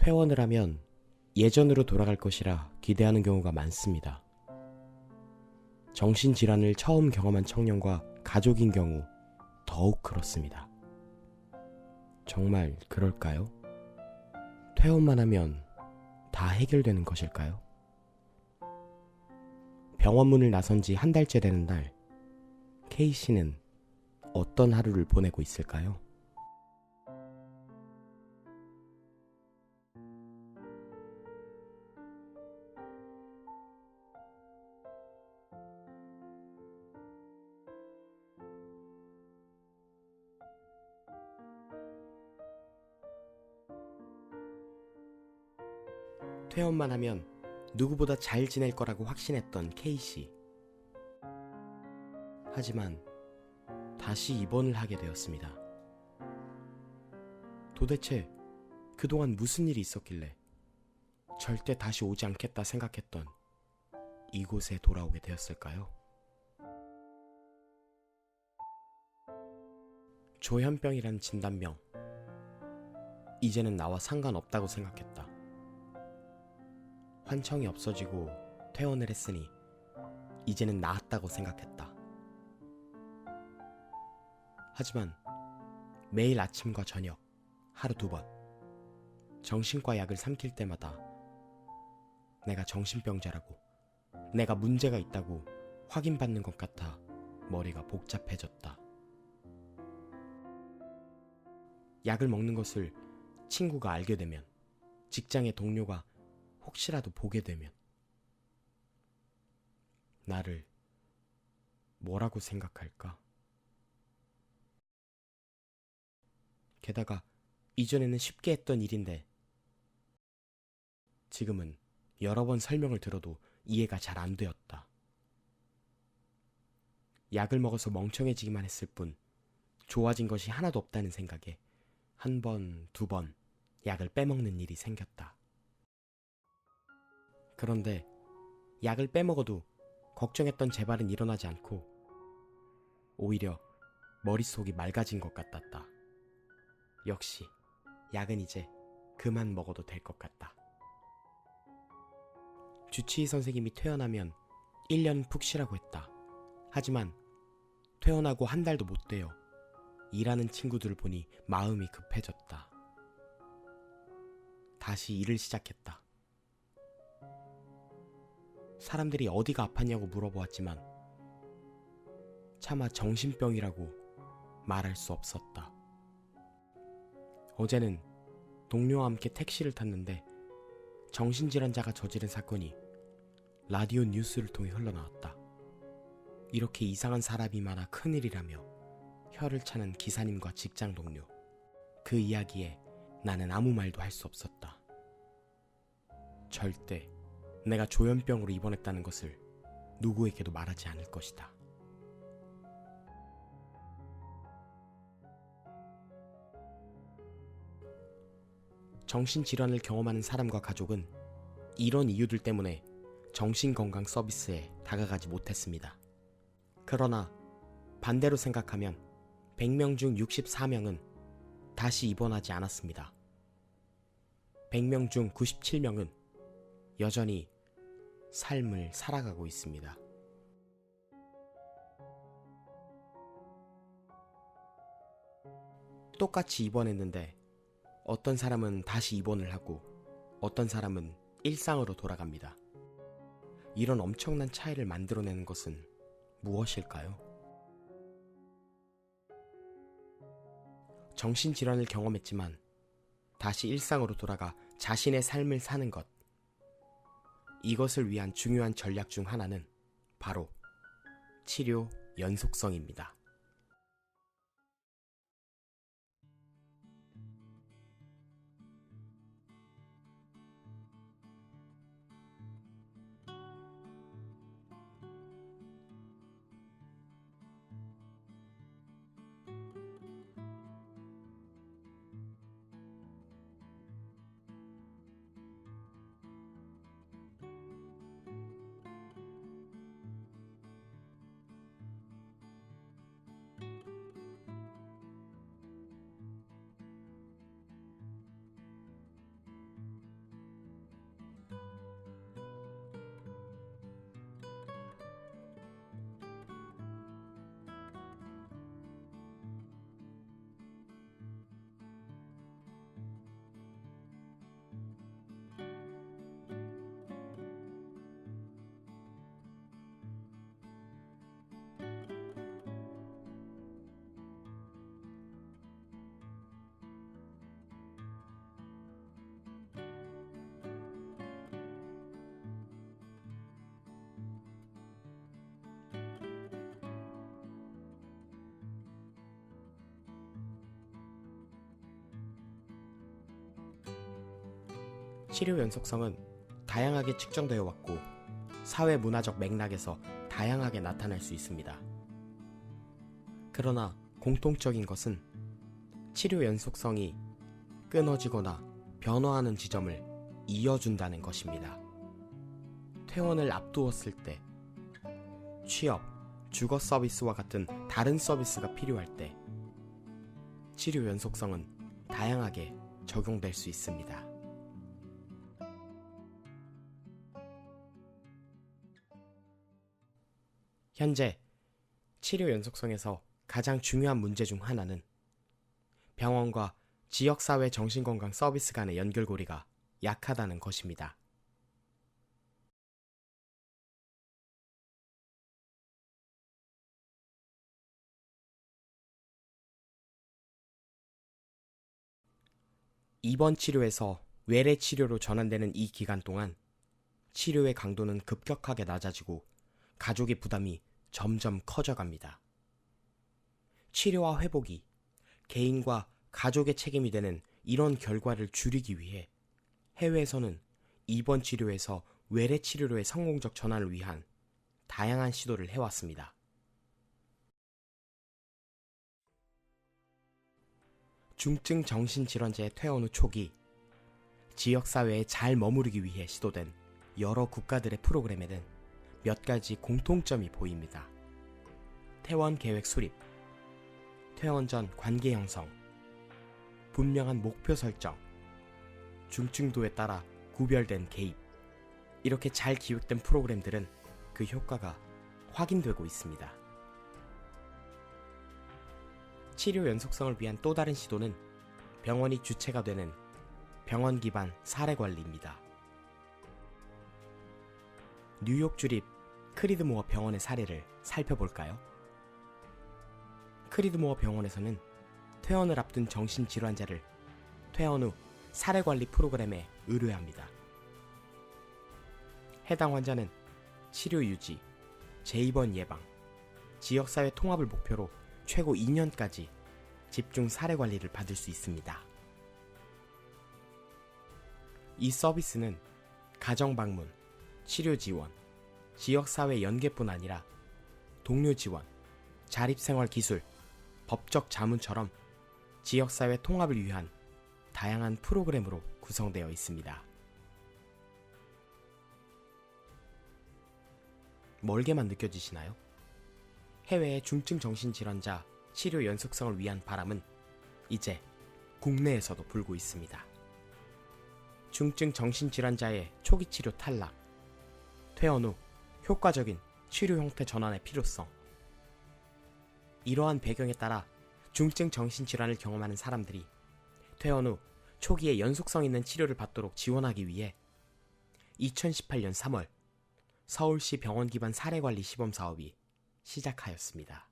퇴원을 하면 예전으로 돌아갈 것이라 기대하는 경우가 많습니다. 정신질환을 처음 경험한 청년과 가족인 경우 더욱 그렇습니다. 정말 그럴까요? 퇴원만 하면 다 해결되는 것일까요? 병원 문을 나선 지 한 달째 되는 날, K씨는 어떤 하루를 보내고 있을까요? 퇴원만 하면 누구보다 잘 지낼 거라고 확신했던 K씨. 하지만 다시 입원을 하게 되었습니다. 도대체 그동안 무슨 일이 있었길래 절대 다시 오지 않겠다 생각했던 이곳에 돌아오게 되었을까요? 조현병이란 진단명. 이제는 나와 상관없다고 생각했다. 환청이 없어지고 퇴원을 했으니 이제는 나았다고 생각했다. 하지만 매일 아침과 저녁 하루 2번 정신과 약을 삼킬 때마다 내가 정신병자라고, 내가 문제가 있다고 확인받는 것 같아 머리가 복잡해졌다. 약을 먹는 것을 친구가 알게 되면, 직장의 동료가 혹시라도 보게 되면 나를 뭐라고 생각할까? 게다가 이전에는 쉽게 했던 일인데 지금은 여러 번 설명을 들어도 이해가 잘 안 되었다. 약을 먹어서 멍청해지기만 했을 뿐 좋아진 것이 하나도 없다는 생각에 1번, 2번 약을 빼먹는 일이 생겼다. 그런데 약을 빼먹어도 걱정했던 재발은 일어나지 않고 오히려 머릿속이 맑아진 것 같았다. 역시 약은 이제 그만 먹어도 될 것 같다. 주치의 선생님이 퇴원하면 1년 푹 쉬라고 했다. 하지만 퇴원하고 한 달도 못 되어 일하는 친구들을 보니 마음이 급해졌다. 다시 일을 시작했다. 사람들이 어디가 아팠냐고 물어보았지만 차마 정신병이라고 말할 수 없었다. 어제는 동료와 함께 택시를 탔는데 정신질환자가 저지른 사건이 라디오 뉴스를 통해 흘러나왔다. 이렇게 이상한 사람이 많아 큰일이라며 혀를 차는 기사님과 직장 동료. 그 이야기에 나는 아무 말도 할 수 없었다. 절대 내가 조현병으로 입원했다는 것을 누구에게도 말하지 않을 것이다. 정신질환을 경험하는 사람과 가족은 이런 이유들 때문에 정신건강 서비스에 다가가지 못했습니다. 그러나 반대로 생각하면 100명 중 64명은 다시 입원하지 않았습니다. 100명 중 97명은 여전히 삶을 살아가고 있습니다. 똑같이 입원했는데 어떤 사람은 다시 입원을 하고 어떤 사람은 일상으로 돌아갑니다. 이런 엄청난 차이를 만들어내는 것은 무엇일까요? 정신질환을 경험했지만 다시 일상으로 돌아가 자신의 삶을 사는 것. 이것을 위한 중요한 전략 중 하나는 바로 치료 연속성입니다. 치료 연속성은 다양하게 측정되어 왔고 사회 문화적 맥락에서 다양하게 나타날 수 있습니다. 그러나 공통적인 것은 치료 연속성이 끊어지거나 변화하는 지점을 이어준다는 것입니다. 퇴원을 앞두었을 때, 취업, 주거 서비스와 같은 다른 서비스가 필요할 때 치료 연속성은 다양하게 적용될 수 있습니다. 현재 치료 연속성에서 가장 중요한 문제 중 하나는 병원과 지역사회 정신건강 서비스 간의 연결고리가 약하다는 것입니다. 입원 치료에서 외래 치료로 전환되는 이 기간 동안 치료의 강도는 급격하게 낮아지고 가족의 부담이 점점 커져갑니다. 치료와 회복이 개인과 가족의 책임이 되는 이런 결과를 줄이기 위해 해외에서는 입원 치료에서 외래 치료로의 성공적 전환을 위한 다양한 시도를 해왔습니다. 중증 정신질환자의 퇴원 후 초기, 지역사회에 잘 머무르기 위해 시도된 여러 국가들의 프로그램에는 몇 가지 공통점이 보입니다. 퇴원 계획 수립, 퇴원 전 관계 형성, 분명한 목표 설정, 중증도에 따라 구별된 개입, 이렇게 잘 기획된 프로그램들은 그 효과가 확인되고 있습니다. 치료 연속성을 위한 또 다른 시도는 병원이 주체가 되는 병원 기반 사례 관리입니다. 뉴욕 주립 크리드모어 병원의 사례를 살펴볼까요? 크리드모어 병원에서는 퇴원을 앞둔 정신질환자를 퇴원 후 사례 관리 프로그램에 의뢰합니다. 해당 환자는 치료 유지, 재입원 예방, 지역사회 통합을 목표로 최고 2년까지 집중 사례 관리를 받을 수 있습니다. 이 서비스는 가정 방문, 치료 지원, 지역사회 연계뿐 아니라 동료 지원, 자립생활 기술, 법적 자문처럼 지역사회 통합을 위한 다양한 프로그램으로 구성되어 있습니다. 멀게만 느껴지시나요? 해외의 중증 정신질환자 치료 연속성을 위한 바람은 이제 국내에서도 불고 있습니다. 중증 정신질환자의 초기 치료 탈락, 퇴원 후 효과적인 치료 형태 전환의 필요성. 이러한 배경에 따라 중증 정신질환을 경험하는 사람들이 퇴원 후 초기에 연속성 있는 치료를 받도록 지원하기 위해 2018년 3월 서울시 병원 기반 사례관리 시범 사업이 시작하였습니다.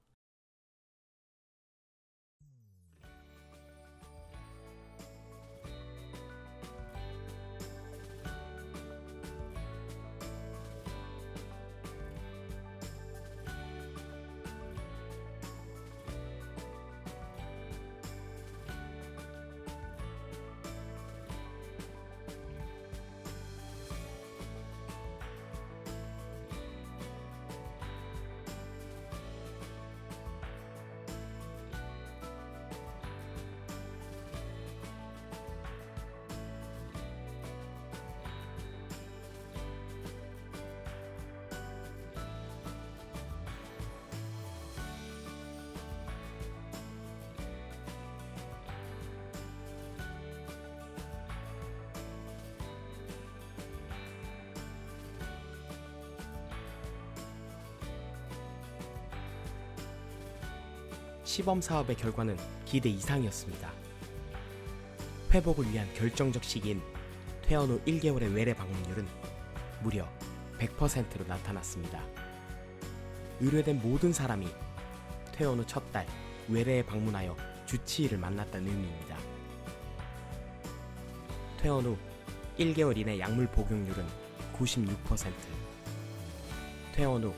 시범 사업의 결과는 기대 이상이었습니다. 회복을 위한 결정적 시기인 퇴원 후 1개월의 외래 방문율은 무려 100%로 나타났습니다. 의뢰된 모든 사람이 퇴원 후 첫 달 외래에 방문하여 주치의를 만났다는 의미입니다. 퇴원 후 1개월 이내 약물 복용률은 96%, 퇴원 후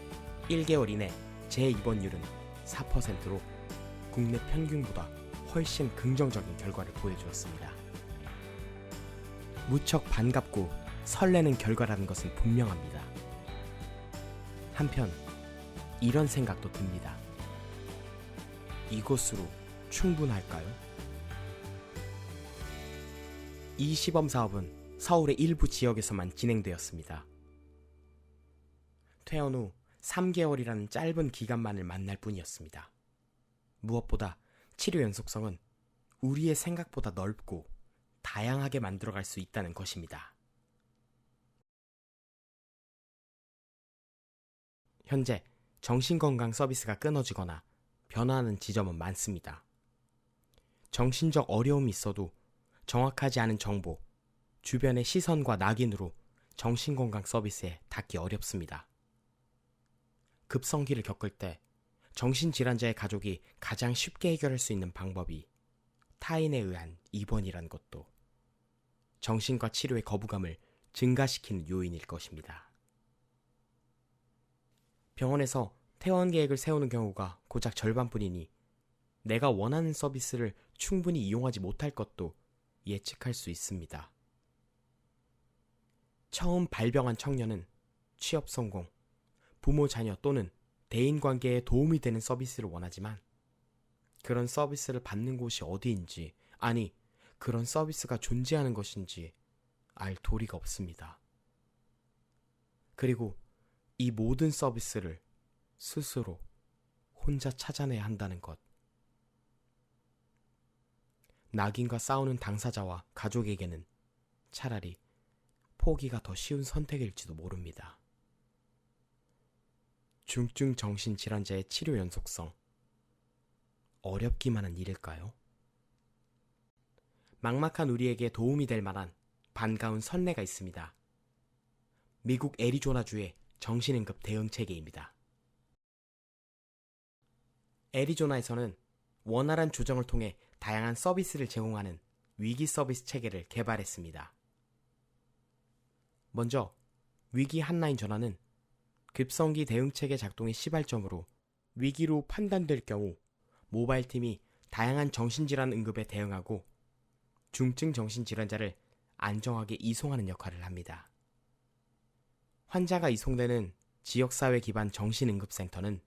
1개월 이내 재입원율은 4%로 국내 평균보다 훨씬 긍정적인 결과를 보여주었습니다. 무척 반갑고 설레는 결과라는 것은 분명합니다. 한편 이런 생각도 듭니다. 이것으로 충분할까요? 이 시범 사업은 서울의 일부 지역에서만 진행되었습니다. 퇴원 후 3개월이라는 짧은 기간만을 만날 뿐이었습니다. 무엇보다 치료 연속성은 우리의 생각보다 넓고 다양하게 만들어갈 수 있다는 것입니다. 현재 정신건강 서비스가 끊어지거나 변화하는 지점은 많습니다. 정신적 어려움이 있어도 정확하지 않은 정보, 주변의 시선과 낙인으로 정신건강 서비스에 닿기 어렵습니다. 급성기를 겪을 때 정신질환자의 가족이 가장 쉽게 해결할 수 있는 방법이 타인에 의한 입원이라는 것도 정신과 치료의 거부감을 증가시키는 요인일 것입니다. 병원에서 퇴원 계획을 세우는 경우가 고작 절반뿐이니 내가 원하는 서비스를 충분히 이용하지 못할 것도 예측할 수 있습니다. 처음 발병한 청년은 취업 성공, 부모 자녀 또는 대인관계에 도움이 되는 서비스를 원하지만 그런 서비스를 받는 곳이 어디인지, 아니 그런 서비스가 존재하는 것인지 알 도리가 없습니다. 그리고 이 모든 서비스를 스스로 혼자 찾아내야 한다는 것. 낙인과 싸우는 당사자와 가족에게는 차라리 포기가 더 쉬운 선택일지도 모릅니다. 중증 정신질환자의 치료 연속성, 어렵기만 한 일일까요? 막막한 우리에게 도움이 될 만한 반가운 선례가 있습니다. 미국 애리조나주의 정신응급 대응 체계입니다. 애리조나에서는 원활한 조정을 통해 다양한 서비스를 제공하는 위기 서비스 체계를 개발했습니다. 먼저 위기 핫라인 전화는 급성기 대응 체계 작동의 시발점으로 위기로 판단될 경우 모바일 팀이 다양한 정신질환 응급에 대응하고 중증 정신질환자를 안정하게 이송하는 역할을 합니다. 환자가 이송되는 지역사회 기반 정신응급센터는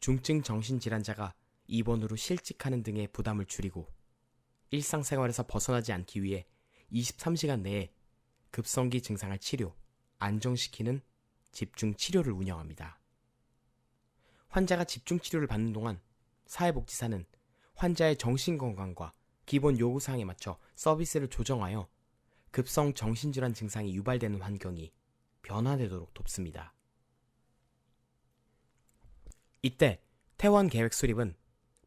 중증 정신질환자가 입원으로 실직하는 등의 부담을 줄이고 일상생활에서 벗어나지 않기 위해 23시간 내에 급성기 증상을 치료, 안정시키는 집중치료를 운영합니다. 환자가 집중치료를 받는 동안 사회복지사는 환자의 정신건강과 기본 요구사항에 맞춰 서비스를 조정하여 급성 정신질환 증상이 유발되는 환경이 변화되도록 돕습니다. 이때 퇴원 계획 수립은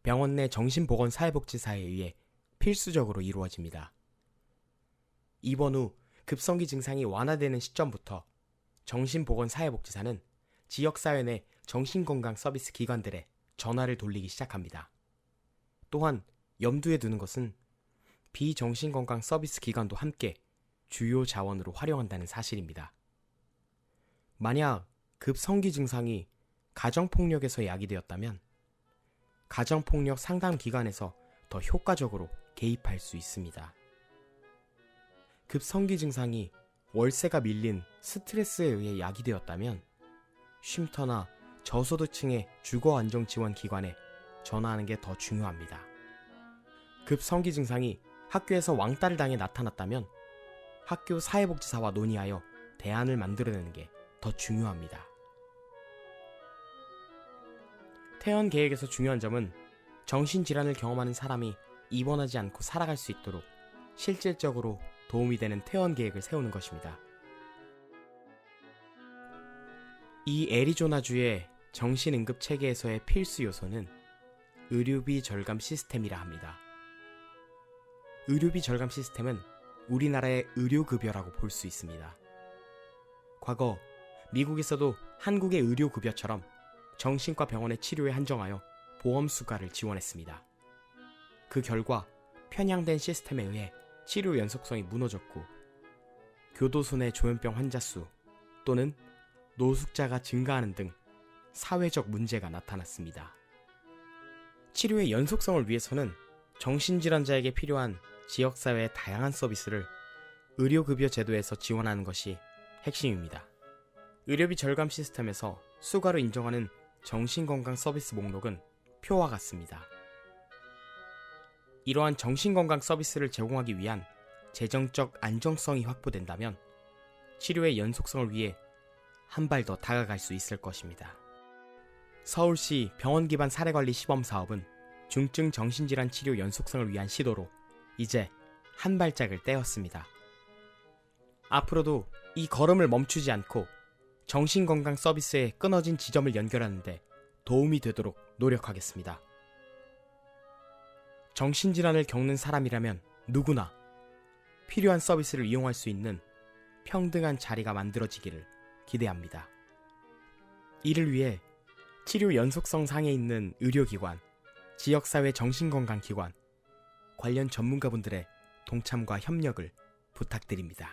병원 내 정신보건사회복지사에 의해 필수적으로 이루어집니다. 입원 후 급성기 증상이 완화되는 시점부터 정신보건사회복지사는 지역사회 내 정신건강 서비스 기관들에 전화를 돌리기 시작합니다. 또한 염두에 두는 것은 비정신건강 서비스 기관도 함께 주요 자원으로 활용한다는 사실입니다. 만약 급성기 증상이 가정폭력에서 야기되었다면 가정폭력 상담 기관에서 더 효과적으로 개입할 수 있습니다. 급성기 증상이 월세가 밀린 스트레스에 의해 야기되었다면 쉼터나 저소득층의 주거안정지원기관에 전화하는 게 더 중요합니다. 급성기 증상이 학교에서 왕따를 당해 나타났다면 학교 사회복지사와 논의하여 대안을 만들어내는 게 더 중요합니다. 퇴원 계획에서 중요한 점은 정신질환을 경험하는 사람이 입원하지 않고 살아갈 수 있도록 실질적으로 도움이 되는 퇴원 계획을 세우는 것입니다. 이 애리조나주의 정신응급 체계에서의 필수 요소는 의료비 절감 시스템이라 합니다. 의료비 절감 시스템은 우리나라의 의료급여라고 볼 수 있습니다. 과거 미국에서도 한국의 의료급여처럼 정신과 병원의 치료에 한정하여 보험 수가를 지원했습니다. 그 결과 편향된 시스템에 의해 치료 연속성이 무너졌고 교도소 내 조현병 환자 수 또는 노숙자가 증가하는 등 사회적 문제가 나타났습니다. 치료의 연속성을 위해서는 정신질환자에게 필요한 지역사회의 다양한 서비스를 의료급여 제도에서 지원하는 것이 핵심입니다. 의료비 절감 시스템에서 수가로 인정하는 정신건강 서비스 목록은 표와 같습니다. 이러한 정신건강 서비스를 제공하기 위한 재정적 안정성이 확보된다면 치료의 연속성을 위해 한 발 더 다가갈 수 있을 것입니다. 서울시 병원 기반 사례관리 시범 사업은 중증 정신질환 치료 연속성을 위한 시도로 이제 한 발짝을 떼었습니다. 앞으로도 이 걸음을 멈추지 않고 정신건강 서비스의 끊어진 지점을 연결하는 데 도움이 되도록 노력하겠습니다. 정신질환을 겪는 사람이라면 누구나 필요한 서비스를 이용할 수 있는 평등한 자리가 만들어지기를 기대합니다. 이를 위해 치료 연속성 상에 있는 의료기관, 지역사회 정신건강기관, 관련 전문가분들의 동참과 협력을 부탁드립니다.